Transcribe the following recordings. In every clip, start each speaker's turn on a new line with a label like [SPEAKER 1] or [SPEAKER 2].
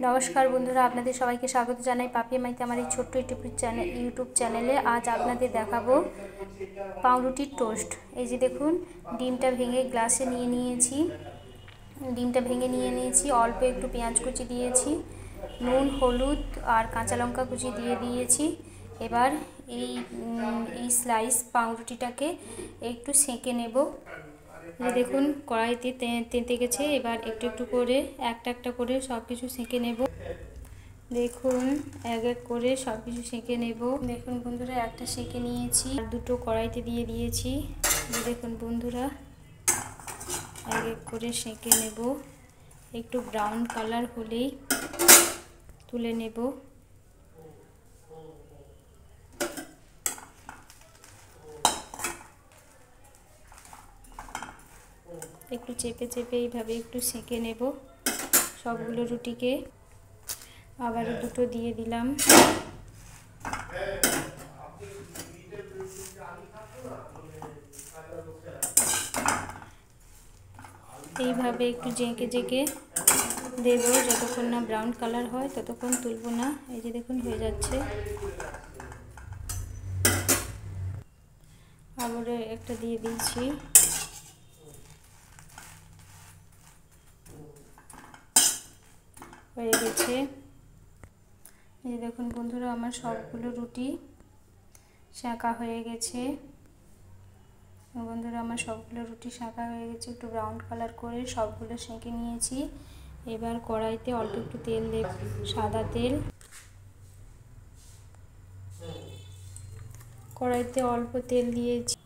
[SPEAKER 1] নমস্কার বন্ধুরা, আপনাদের সবাইকে স্বাগত জানাই পাপিয়া মাইতে আমার এই ছোট্ট ইউটিউব চ্যানেলে। আজ আপনাদের দেখাবো পাউরুটির টোস্ট। এই যে দেখুন, ডিমটা ভেঙে গ্লাসে নিয়ে নিয়েছি। অল্প একটু পেঁয়াজ কুচি দিয়েছি, নুন, হলুদ আর কাঁচা লঙ্কা কুচি দিয়ে দিয়েছি। এবার এই স্লাইস পাউরুটিটাকে একটু সেঁকে নেব। দেখুন কড়াইতে তেঁতে গেছে। এবার একটু একটু করে একটা করে সব কিছু সেঁকে নেব। দেখুন এক এক করে সব কিছু সেঁকে নেব। দেখুন বন্ধুরা, একটা সেঁকে নিয়েছি, আর দুটো কড়াইতে দিয়ে দিয়েছি। দেখুন বন্ধুরা, এক এক করে সেঁকে নেব। একটু ব্রাউন কালার হলেই তুলে নেব। একটু চেপে এইভাবে একটু সেঁকে নেব সবগুলো রুটিকে। আবারও দুটো দিয়ে দিলাম। এইভাবে একটু জেঁকে দেব, যতক্ষণ না ব্রাউন কালার হয় ততক্ষণ তুলব না। এই যে দেখুন হয়ে যাচ্ছে। আবারও একটা দিয়ে দিয়েছি। হয়ে গেছে। এই দেখুন বন্ধুরা, আমার সবগুলো রুটি সেঁকা হয়ে গেছে। একটু ব্রাউন কালার করে সবগুলো সেঁকে নিয়েছি। এবার কড়াইতে অল্প একটু তেল দেব, সাদা তেল। কড়াইতে অল্প তেল দিয়েছি।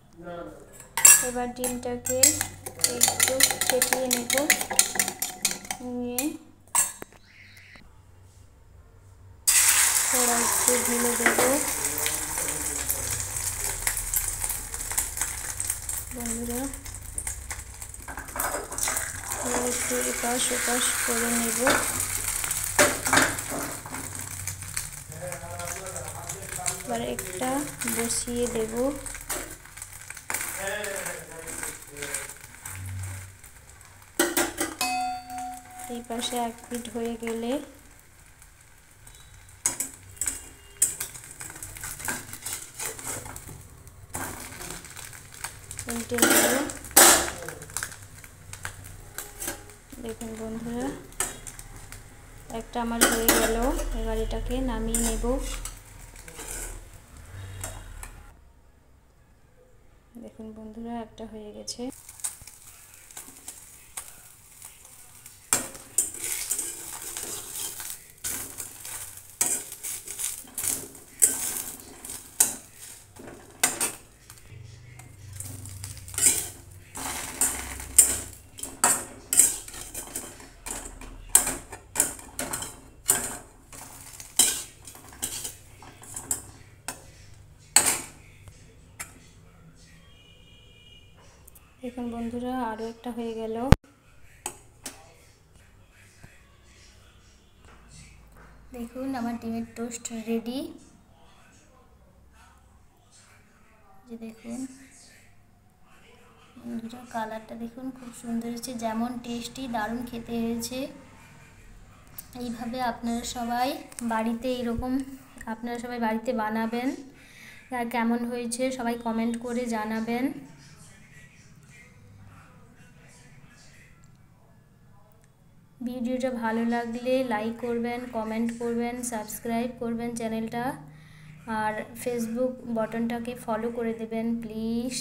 [SPEAKER 1] এবার ডিমটাকে একটু ফেটিয়ে নেব। নিয়ে কড়াইতে ঢেলে দেব। বন্ধুরা, একটু এপাশ ওপাশ করে নেব। এবার একটা বসিয়ে দেব। এই পাশে এক পিঠ হয়ে গেলে উল্টে নেব। দেখুন বন্ধুরা, একটা আমার হয়ে গেল। এবার এটাকে নামিয়ে নেব। দেখুন বন্ধুরা, একটা হয়ে গেছে। দেখুন বন্ধুরা, আরও একটা হয়ে গেল। দেখুন আমার ডিমের টোস্ট রেডি। যে দেখুন বন্ধুরা, কালারটা দেখুন খুব সুন্দর হয়েছে, যেমন টেস্টি, দারুণ খেতে হয়েছে। এইভাবে আপনারা সবাই বাড়িতে বানাবেন। আর কেমন হয়েছে সবাই কমেন্ট করে জানাবেন। ভিডিওটা ভালো লাগলে লাইক করবেন, কমেন্ট করবেন, সাবস্ক্রাইব করবেন চ্যানেলটা, আর ফেসবুক বাটনটাকে ফলো করে দেবেন প্লিজ।